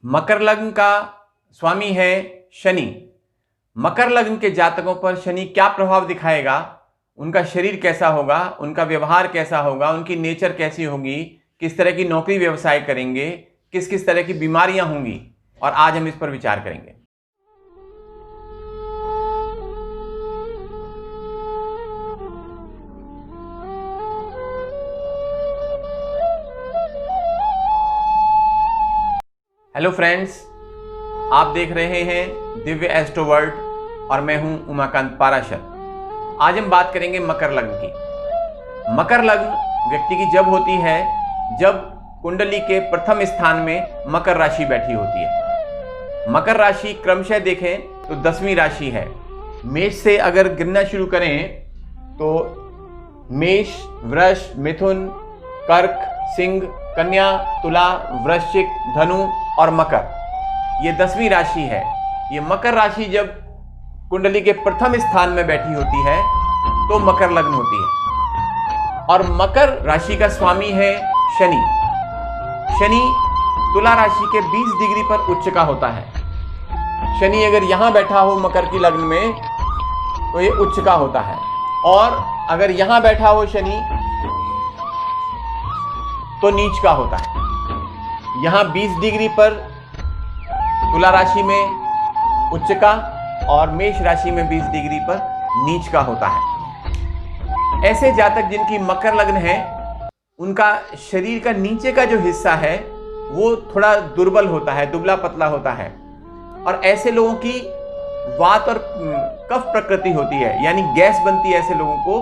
मकर लग्न का स्वामी है शनि। मकर लग्न के जातकों पर शनि क्या प्रभाव दिखाएगा, उनका शरीर कैसा होगा, उनका व्यवहार कैसा होगा, उनकी नेचर कैसी होगी, किस तरह की नौकरी व्यवसाय करेंगे, किस किस तरह की बीमारियां होंगी, और आज हम इस पर विचार करेंगे। हेलो फ्रेंड्स, आप देख रहे हैं दिव्य एस्ट्रो वर्ल्ड और मैं हूं उमाकांत पाराशर। आज हम बात करेंगे मकर लग्न की। मकर लग्न व्यक्ति की जब होती है जब कुंडली के प्रथम स्थान में मकर राशि बैठी होती है। मकर राशि क्रमशः देखें तो 10वीं राशि है। मेष से अगर गिनना शुरू करें तो मेष, वृष, मिथुन, कर्क, सिंह, कन्या, तुला, वृश्चिक, धनु और मकर, ये 10वीं राशि है। ये मकर राशि जब कुंडली के प्रथम स्थान में बैठी होती है तो मकर लग्न होती है। और मकर राशि का स्वामी है शनि। शनि तुला राशि के 20 डिग्री पर उच्च का होता है। शनि अगर यहां बैठा हो मकर की लग्न में तो ये उच्च का होता है, और अगर यहां बैठा हो शनि तो नीच का होता है। यहां 20 डिग्री पर तुला राशि में उच्च का और मेष राशि में 20 डिग्री पर नीच का होता है। ऐसे जातक जिनकी मकर लग्न है उनका शरीर का नीचे का जो हिस्सा है वो थोड़ा दुर्बल होता है, दुबला पतला होता है, और ऐसे लोगों की वात और कफ प्रकृति होती है, यानी गैस बनती है ऐसे लोगों को,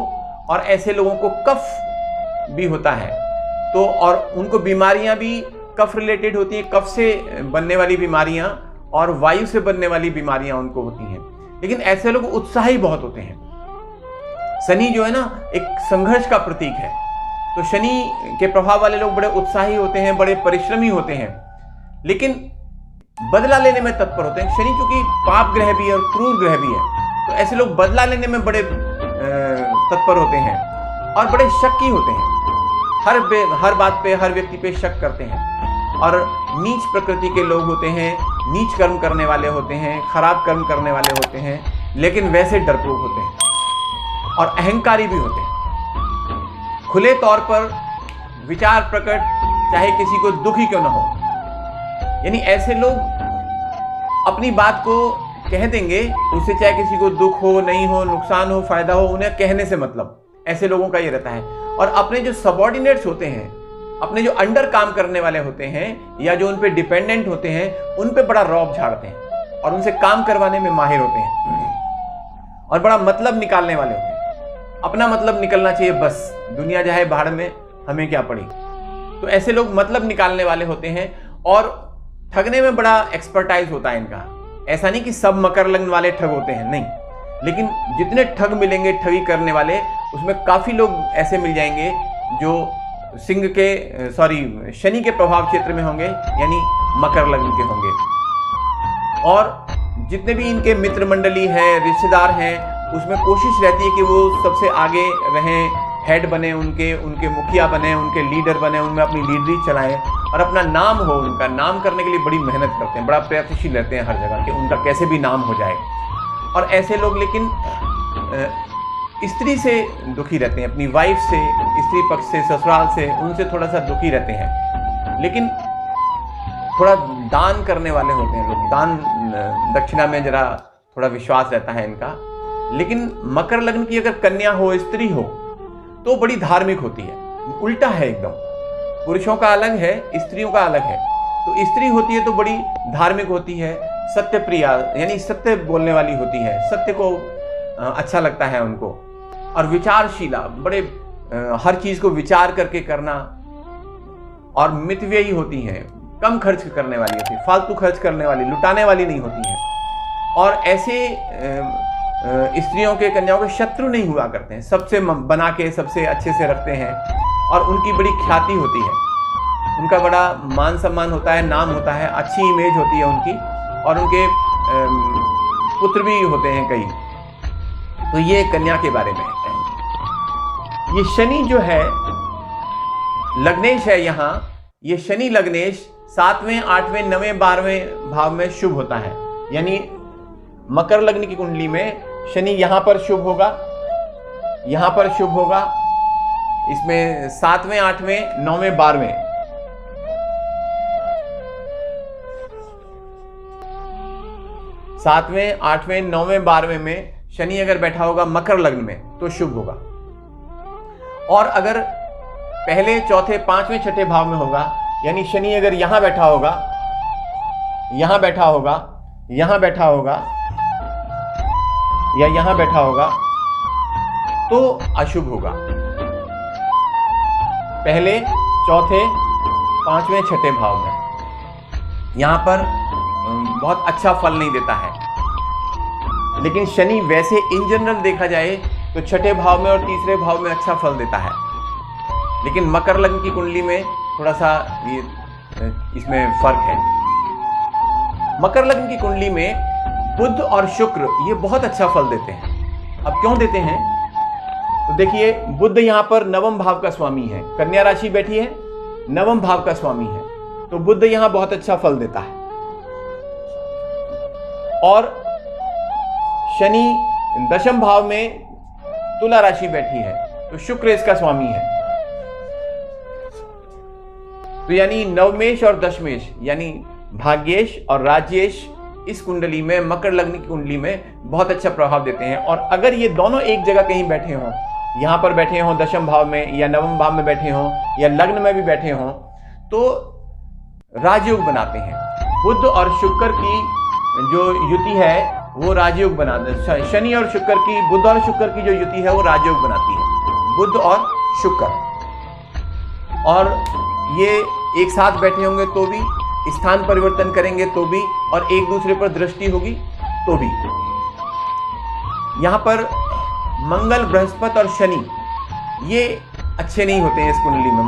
और ऐसे लोगों को कफ भी होता है। तो और उनको बीमारियां भी कफ रिलेटेड होती हैं, कफ से बनने वाली बीमारियां और वायु से बनने वाली बीमारियां उनको होती हैं। लेकिन ऐसे लोग उत्साही बहुत होते हैं। शनि जो है ना एक संघर्ष का प्रतीक है, तो शनि के प्रभाव वाले लोग बड़े उत्साही होते हैं, बड़े परिश्रमी होते हैं, लेकिन बदला लेने में तत्पर होते हैं। शनि चूंकि पाप ग्रह भी है और क्रूर ग्रह भी है, तो ऐसे लोग बदला लेने में बड़े तत्पर होते हैं और बड़े शक्की होते हैं। हर बात पे, हर व्यक्ति पे शक करते हैं, और नीच प्रकृति के लोग होते हैं, नीच कर्म करने वाले होते हैं, खराब कर्म करने वाले होते हैं, लेकिन वैसे डरपोक होते हैं और अहंकारी भी होते हैं। खुले तौर पर विचार प्रकट चाहे किसी को दुखी क्यों ना हो, यानी ऐसे लोग अपनी बात को कह देंगे, उससे चाहे किसी को दुख हो, नहीं हो, नुकसान हो, फायदा हो, उन्हें कहने से मतलब, ऐसे लोगों का ये रहता है। और अपने जो सबऑर्डिनेट्स होते हैं, अपने जो अंडर काम करने वाले होते हैं या जो उन पे डिपेंडेंट होते हैं, उन पे बड़ा रौब झाड़ते हैं और उनसे काम करवाने में माहिर होते हैं और बड़ा मतलब निकालने वाले होते हैं। अपना मतलब निकलना चाहिए, बस दुनिया जाए भाड़ में, हमें क्या पड़ी। तो ऐसे लोग मतलब निकालने वाले होते हैं और ठगने में बड़ा एक्सपर्टाइज होता है इनका। ऐसा नहीं कि सब मकर लग्न वाले ठग होते हैं, नहीं, लेकिन जितने ठग मिलेंगे ठगी करने वाले, उसमें काफी लोग ऐसे मिल जाएंगे जो शनि के प्रभाव क्षेत्र में होंगे, यानी मकर लग्न के होंगे। और जितने भी इनके मित्र मंडली है, रिश्तेदार हैं, उसमें कोशिश रहती है कि वो सबसे आगे रहें, हेड बने, उनके मुखिया बने, उनके लीडर बने, उनमें अपनी लीडरी चलाएं और अपना नाम हो। उनका नाम करने के लिए बड़ी मेहनत करते हैं, बड़ा प्रयत्नशील रहते हैं हर जगह कि उनका कैसे भी नाम हो जाए। और ऐसे लोग लेकिन स्त्री से दुखी रहते हैं, अपनी वाइफ से, स्त्री पक्ष से, ससुराल से, उनसे थोड़ा सा दुखी रहते हैं। लेकिन थोड़ा दान करने वाले होते हैं लोग, दान दक्षिणा में जरा थोड़ा विश्वास रहता है इनका। लेकिन मकर लग्न की अगर कन्या हो, स्त्री हो, तो बड़ी धार्मिक होती है। उल्टा है एकदम, पुरुषों का अलग है, स्त्रियों का अलग है। तो स्त्री होती है तो बड़ी धार्मिक होती है, सत्य प्रिया, यानी सत्य बोलने वाली होती है, सत्य को अच्छा लगता है उनको, और विचारशीला, बड़े हर चीज को विचार करके करना, और मितव्ययी होती हैं, कम खर्च करने वाली होती है, फालतू खर्च करने वाली, लुटाने वाली नहीं होती हैं। और ऐसे स्त्रियों के, कन्याओं के शत्रु नहीं हुआ करते हैं, सबसे बना के सबसे अच्छे से रखते हैं, और उनकी बड़ी ख्याति होती है, उनका बड़ा मान सम्मान होता है, नाम होता है, अच्छी इमेज होती है उनकी, और उनके पुत्र भी होते हैं कई। तो ये कन्या के बारे में है। ये शनि जो है लग्नेश है, यहाँ ये शनि लग्नेश 7वें, 8वें, 9वें, 12वें भाव में शुभ होता है। यानी मकर लग्न की कुंडली में शनि यहां पर शुभ होगा, यहां पर शुभ होगा, इसमें 7वें, 8वें, 9वें, 12वें। सातवें, 8वें, 9वें, 12वें में शनि अगर बैठा होगा मकर लग्न में तो शुभ होगा। और अगर पहले, चौथे, 5वें, 6ठे भाव में होगा, यानी शनि अगर यहां बैठा होगा, यहां बैठा होगा, यहां बैठा होगा या यहां बैठा होगा तो अशुभ होगा। पहले, चौथे, 5वें, 6ठे भाव में यहां पर बहुत अच्छा फल नहीं देता है। लेकिन शनि वैसे इन जनरल देखा जाए तो 6ठे भाव में और 3रे भाव में अच्छा फल देता है। लेकिन मकर लग्न की कुंडली में थोड़ा सा ये इसमें फर्क है। मकर लग्न की कुंडली में बुध और शुक्र ये बहुत अच्छा फल देते हैं। अब क्यों देते हैं? तो देखिए, बुध यहां पर 9वें भाव का स्वामी है, कन्या राशि बैठी है, 9वें भाव का स्वामी है, तो बुध यहां बहुत अच्छा फल देता है। और शनि 10वें भाव में तुला राशि बैठी है, तो शुक्र इसका स्वामी है। तो यानी नवमेश और दशमेश यानी भाग्येश और राज्येश इस कुंडली में, मकर लग्न की कुंडली में बहुत अच्छा प्रभाव देते हैं। और अगर ये दोनों एक जगह कहीं बैठे हों, यहां पर बैठे हों 10वें भाव में या 9वें भाव में बैठे हों या लग्न में भी बैठे हों, तो राजयोग बनाते हैं। बुध और शुक्र की जो युति है वो राजयोग बनाते हैं। शनि और शुक्र की, बुध और शुक्र की जो युति है वो राजयोग बनाती है, बुध और शुक्र। और ये एक साथ बैठे होंगे तो भी, स्थान परिवर्तन करेंगे तो भी, और एक दूसरे पर दृष्टि होगी तो भी। यहां पर मंगल, बृहस्पति और शनि ये अच्छे नहीं होते हैं, इस कुंडली में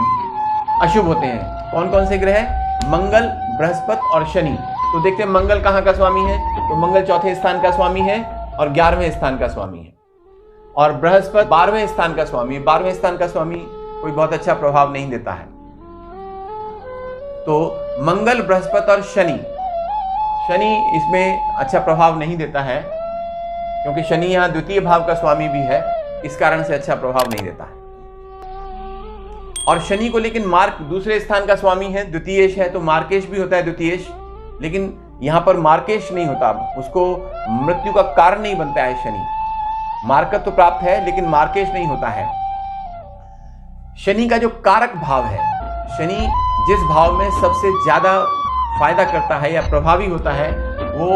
अशुभ होते हैं। कौन कौन से ग्रह? मंगल, बृहस्पति और शनि। तो देखते हैं मंगल कहाँ का स्वामी है, तो मंगल 4थे स्थान का स्वामी है और 11वें स्थान का स्वामी है। और बृहस्पति 12वें स्थान का स्वामी है। 12वें स्थान का स्वामी कोई बहुत अच्छा प्रभाव नहीं देता है। तो मंगल, बृहस्पति और शनि, शनि इसमें अच्छा प्रभाव नहीं देता है, क्योंकि शनि यहां 2य भाव का स्वामी भी है, इस कारण से अच्छा प्रभाव नहीं देता है। और शनि को लेकिन मार्क 2रे स्थान का स्वामी है, द्वितीयेश है, तो मार्केश भी होता है द्वितीयेश। लेकिन यहां पर मार्केश नहीं होता, उसको मृत्यु का कारण नहीं बनता है शनि। मार्कत्व तो प्राप्त है लेकिन मार्केश नहीं होता है। शनि का जो कारक भाव है, शनि जिस भाव में सबसे ज्यादा फायदा करता है या प्रभावी होता है वो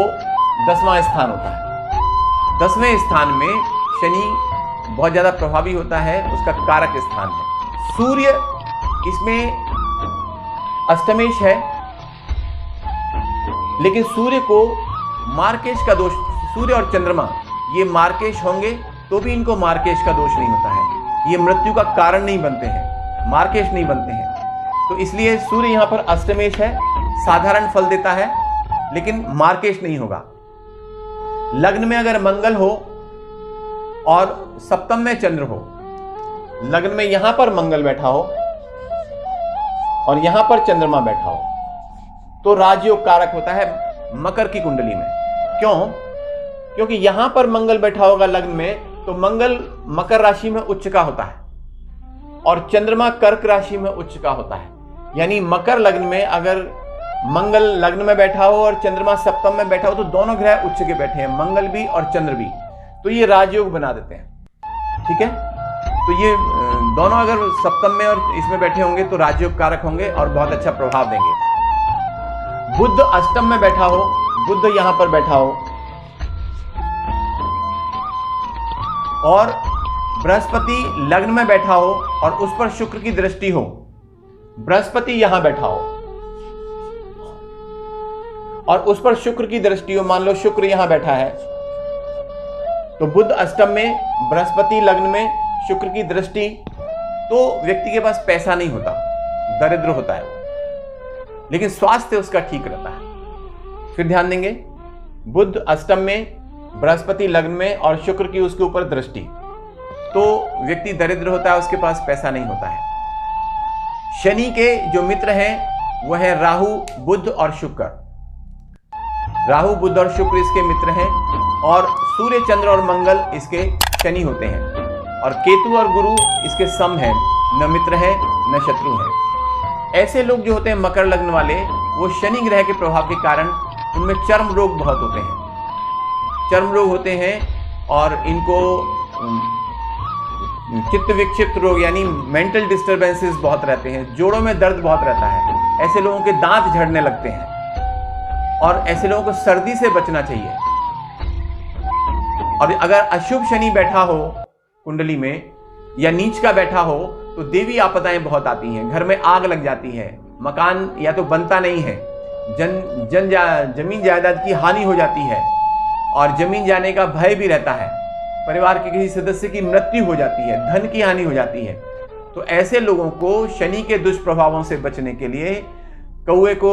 10वां स्थान होता है। 10वें स्थान में शनि बहुत ज्यादा प्रभावी होता है, उसका कारक स्थान है। सूर्य इसमें अष्टमेश है, लेकिन सूर्य को मार्केश का दोष, सूर्य और चंद्रमा ये मार्केश होंगे तो भी इनको मार्केश का दोष नहीं होता है, ये मृत्यु का कारण नहीं बनते हैं, मार्केश नहीं बनते हैं। तो इसलिए सूर्य यहां पर अष्टमेश है, साधारण फल देता है लेकिन मार्केश नहीं होगा। लग्न में अगर मंगल हो और सप्तम में चंद्र हो, लग्न में यहां पर मंगल बैठा हो और यहां पर चंद्रमा बैठा हो, तो राजयोग कारक होता है मकर की कुंडली में। क्यों? क्योंकि यहां पर मंगल बैठा होगा लग्न में, तो मंगल मकर राशि में उच्च का होता है और चंद्रमा कर्क राशि में उच्च का होता है। यानी मकर लग्न में अगर मंगल लग्न में बैठा हो और चंद्रमा सप्तम में बैठा हो, तो दोनों ग्रह उच्च के बैठे हैं, मंगल भी और चंद्र भी, तो ये राजयोग बना देते हैं। ठीक है, तो ये दोनों अगर सप्तम में और इसमें बैठे होंगे तो राजयोग कारक होंगे और बहुत अच्छा प्रभाव देंगे। बुध अष्टम में बैठा हो, बुध यहां पर बैठा हो और बृहस्पति लग्न में बैठा हो और उस पर शुक्र की दृष्टि हो, बृहस्पति यहां बैठा हो और उस पर शुक्र की दृष्टि हो, मान लो शुक्र यहां बैठा है, तो बुध अष्टम में, बृहस्पति लग्न में, शुक्र की दृष्टि, तो व्यक्ति के पास पैसा नहीं होता, दरिद्र होता है, लेकिन स्वास्थ्य उसका ठीक रहता है। फिर ध्यान देंगे, बुध अष्टम में, बृहस्पति लग्न में और शुक्र की उसके ऊपर दृष्टि, तो व्यक्ति दरिद्र होता है, उसके पास पैसा नहीं होता है। शनि के जो मित्र हैं वह है राहु, बुध और शुक्र। राहु, बुध और शुक्र इसके मित्र हैं और सूर्य, चंद्र और मंगल इसके शनि होते हैं और केतु और गुरु इसके सम हैं, न मित्र हैं न शत्रु हैं। ऐसे लोग जो होते हैं मकर लग्न वाले, वो शनि ग्रह के प्रभाव के कारण उनमें चर्म रोग बहुत होते हैं। चर्म रोग होते हैं और इनको चित्त विक्षिप्त रोग यानी मेंटल डिस्टर्बेंसेस बहुत रहते हैं। जोड़ों में दर्द बहुत रहता है। ऐसे लोगों के दांत झड़ने लगते हैं और ऐसे लोगों को सर्दी से बचना चाहिए। और अगर अशुभ शनि बैठा हो कुंडली में या नीच का बैठा हो तो देवी आपदाएं बहुत आती हैं। घर में आग लग जाती है, मकान या तो बनता नहीं है, जमीन जायदाद की हानि हो जाती है और जमीन जाने का भय भी रहता है। परिवार के किसी सदस्य की मृत्यु हो जाती है, धन की हानि हो जाती है। तो ऐसे लोगों को शनि के दुष्प्रभावों से बचने के लिए कौवे को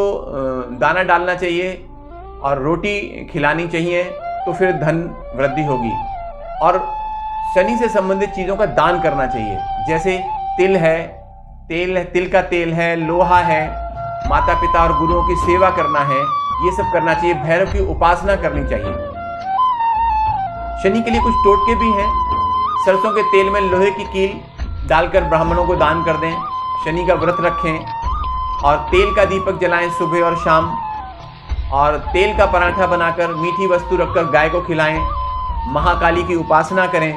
दाना डालना चाहिए और रोटी खिलानी चाहिए, तो फिर धन वृद्धि होगी। और शनि से संबंधित चीज़ों का दान करना चाहिए, जैसे तिल है, तिल का तेल है, लोहा है, माता पिता और गुरुओं की सेवा करना है, ये सब करना चाहिए। भैरव की उपासना करनी चाहिए। शनि के लिए कुछ टोटके भी हैं। सरसों के तेल में लोहे की कील डालकर ब्राह्मणों को दान कर दें, शनि का व्रत रखें और तेल का दीपक जलाएं सुबह और शाम, और तेल का पराठा बनाकर मीठी वस्तु रखकर गाय को खिलाएं। महाकाली की उपासना करें,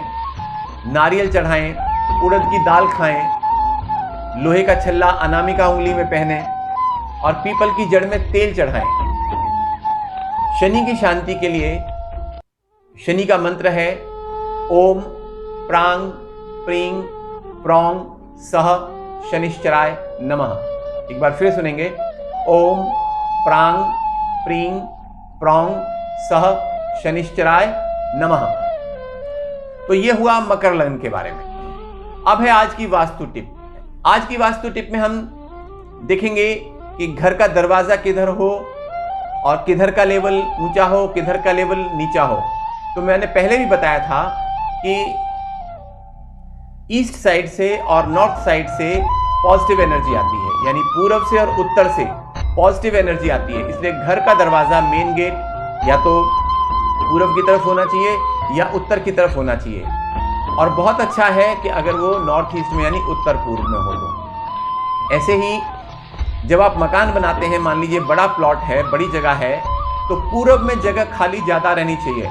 नारियल चढ़ाएं, उड़द की दाल खाएं, लोहे का छल्ला अनामिका उंगली में पहने और पीपल की जड़ में तेल चढ़ाएं। शनि की शांति के लिए शनि का मंत्र है ओम प्रांग प्रींग प्रौंग सह शनिश्चराय नमः। एक बार फिर सुनेंगे, ओम प्रांग प्रींग प्रौंग सह शनिश्चराय नमः। तो ये हुआ मकर लग्न के बारे में। अब है आज की वास्तु टिप। आज की वास्तु टिप में हम देखेंगे कि घर का दरवाजा किधर हो और किधर का लेवल ऊंचा हो, किधर का लेवल नीचा हो। तो मैंने पहले भी बताया था कि ईस्ट साइड से और नॉर्थ साइड से पॉजिटिव एनर्जी आती है, यानी पूरब से और उत्तर से पॉजिटिव एनर्जी आती है। इसलिए घर का दरवाजा, मेन गेट या तो पूरब की तरफ होना चाहिए या उत्तर की तरफ होना चाहिए। और बहुत अच्छा है कि अगर वो नॉर्थ ईस्ट में यानी उत्तर पूर्व में हो तो। ऐसे ही जब आप मकान बनाते हैं, मान लीजिए बड़ा प्लॉट है, बड़ी जगह है, तो पूरब में जगह खाली ज़्यादा रहनी चाहिए,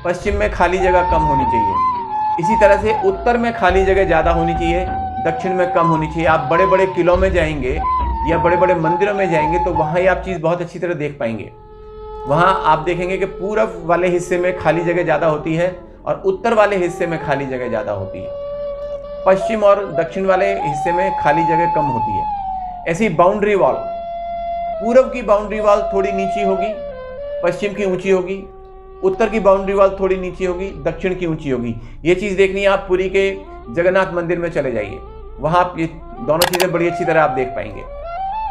पश्चिम में खाली जगह कम होनी चाहिए। इसी तरह से उत्तर में खाली जगह ज़्यादा होनी चाहिए, दक्षिण में कम होनी चाहिए। आप बड़े बड़े किलों में जाएंगे या बड़े बड़े मंदिरों में जाएंगे तो वहाँ ही आप चीज़ बहुत अच्छी तरह देख पाएंगे। वहाँ आप देखेंगे कि पूरब वाले हिस्से में खाली जगह ज़्यादा होती है और उत्तर वाले हिस्से में खाली जगह ज़्यादा होती है। पश्चिम और दक्षिण वाले हिस्से में खाली जगह कम होती है। ऐसी बाउंड्री वॉल, पूरब की बाउंड्री वॉल थोड़ी नीची होगी, पश्चिम की ऊंची होगी, उत्तर की बाउंड्री वॉल थोड़ी नीची होगी, दक्षिण की ऊंची होगी। ये चीज़ देखनी है, आप पुरी के जगन्नाथ मंदिर में चले जाइए, वहाँ आप ये दोनों चीज़ें बड़ी अच्छी तरह आप देख पाएंगे।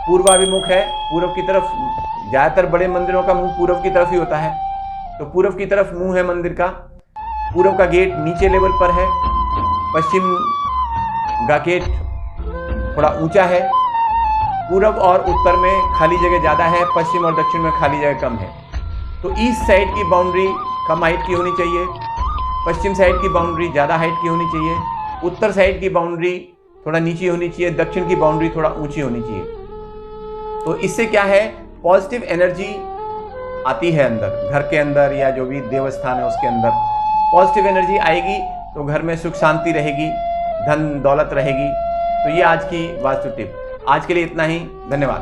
पूर्वाभिमुख है, पूरब की तरफ, ज़्यादातर बड़े मंदिरों का मुंह पूरब की तरफ ही होता है, तो पूरब की तरफ मुंह है मंदिर का। पूरब का गेट नीचे लेवल पर है, पश्चिम का गेट थोड़ा ऊंचा है। पूरब और उत्तर में खाली जगह ज़्यादा है, पश्चिम और दक्षिण में खाली जगह कम है। तो ईस्ट साइड की बाउंड्री कम हाइट की होनी चाहिए, पश्चिम साइड की बाउंड्री ज़्यादा हाइट की होनी चाहिए, उत्तर साइड की बाउंड्री थोड़ा नीची होनी चाहिए, दक्षिण की बाउंड्री थोड़ा ऊंची होनी चाहिए। तो इससे क्या है, पॉजिटिव एनर्जी आती है अंदर, घर के अंदर या जो भी देवस्थान है उसके अंदर पॉजिटिव एनर्जी आएगी तो घर में सुख शांति रहेगी, धन दौलत रहेगी। तो ये आज की वास्तु टिप। आज के लिए इतना ही, धन्यवाद।